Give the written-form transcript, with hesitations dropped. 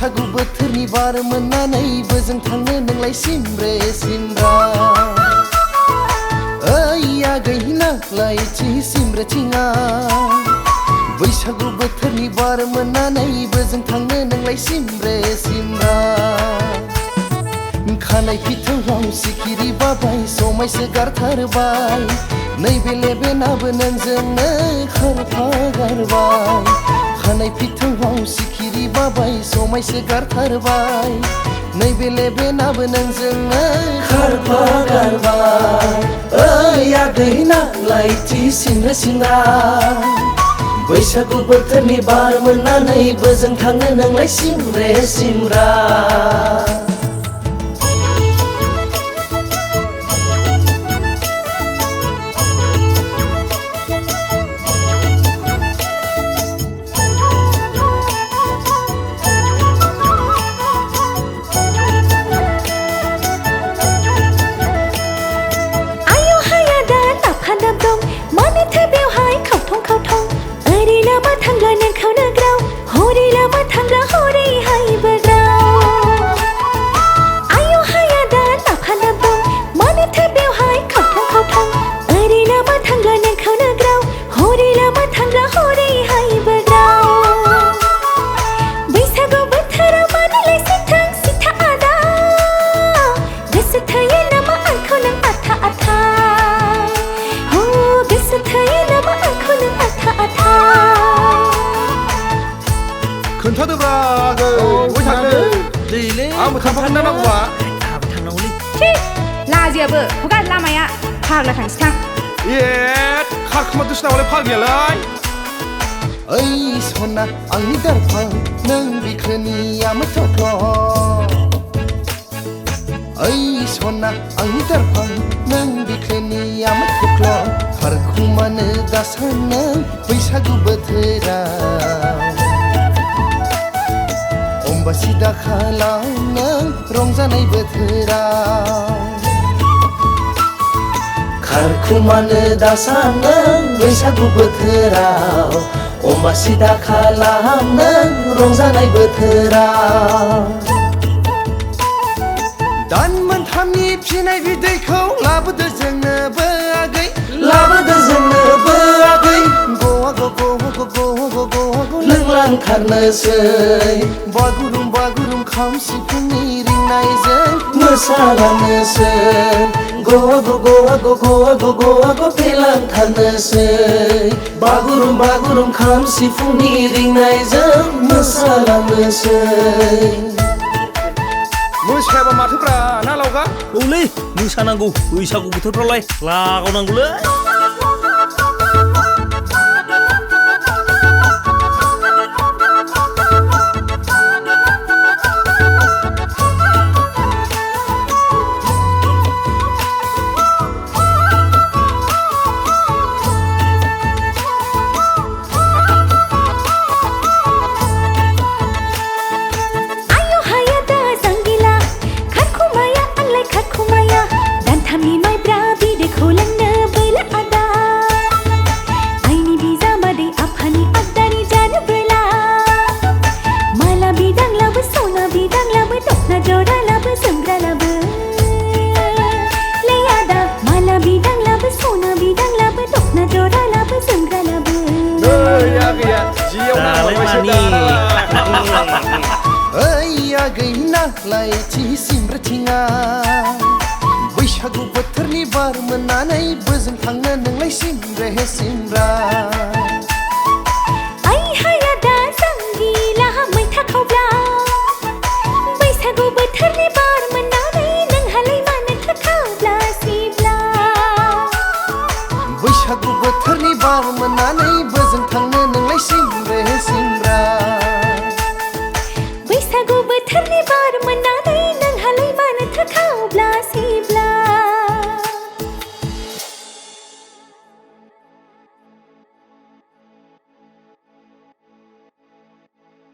बैसागु बोथोरनि बार मोननानै बोजों थांनो नोंलाय सिमब्रे सिमब्रा ओइ आगै नालायथि सिमब्रेथिङा बैसागु बोथोरनि बार मोननानै बोजों थांनो नोंलाय सिमब्रे सिमब्रा खानाय फिथोराव सिखिरि बाबाय समायसो गारथारबाय नैबे लेबेनाबो नोंजोंनो खारफागारबाय खानाय फिथोराव सिखिरि बाबाय समायसो गारथारबाय नैबे लेबेनाबो नोंजोंनो खारफागारबाय ओइ आगै नालायथि सिमब्रे सिमब्रा बैसागु बोथोरनि बार मोननानै बोजों थांनो नोंलाय सिमब्रे सिमब्रा खोन्थादोब्रा आगै बबे थांनो दैले आंबो थांफागोन नांगौबा आंहाबो थांनांगौलै लाजियाबो हगार लामाया फाग्ला थांसै थां खारखोमादोंसो नामालाय फाग्लियालाय ओइ सना आंनि दारफां नों बिखोनिया मोथख्ल ओइ सना आंनि दारफां नों बिखोनिया मोथख्ल खारखुमानो दासान नों बैसागु बोथोराव अम्बासि दाखालाव नों रंजानाय बोथोराव खारखुमानो दासान नों बैसागु बोथोराव अम्बासि दाखालाव नों रंजानाय बोथोराव दान मोनथामनि फिनाय बिदैखौ लाबोदो जोंनोबो आगै लाबोदो जोंनोबो आगै गवा गो गवा गो गवा गो गवा गो लोंलांथारनोसै बागुरुम बागुरुम खाम सिफुंनि रिंनायजों मोसालांनोसै गवा गो गवा गो गवा गो गवा गो फेलांथारनोसै बागुरुम बागुरुम खाम सिफुंनि रिंनायजों मोसालांनोसै मोसायाबा माथोब्रा ना लावगा औलै मोसानांगौ बैसागु बोथोरफ्रावलाय लागावनांगौलै ओइ आगै नालायथि सिमब्रेथिङा बैसागु बोथोरनि बार मोननानै बोजों थांनो नोंलाय सिमब्रे सिमब्रा ओइ हाया दा जांगिला मैथा खावब्ला बैसागु बोथोरनि बार मोननानै नोंहालाय मानो खावब्ला सिब्ला बैसागु बोथोरनि बार मोननानै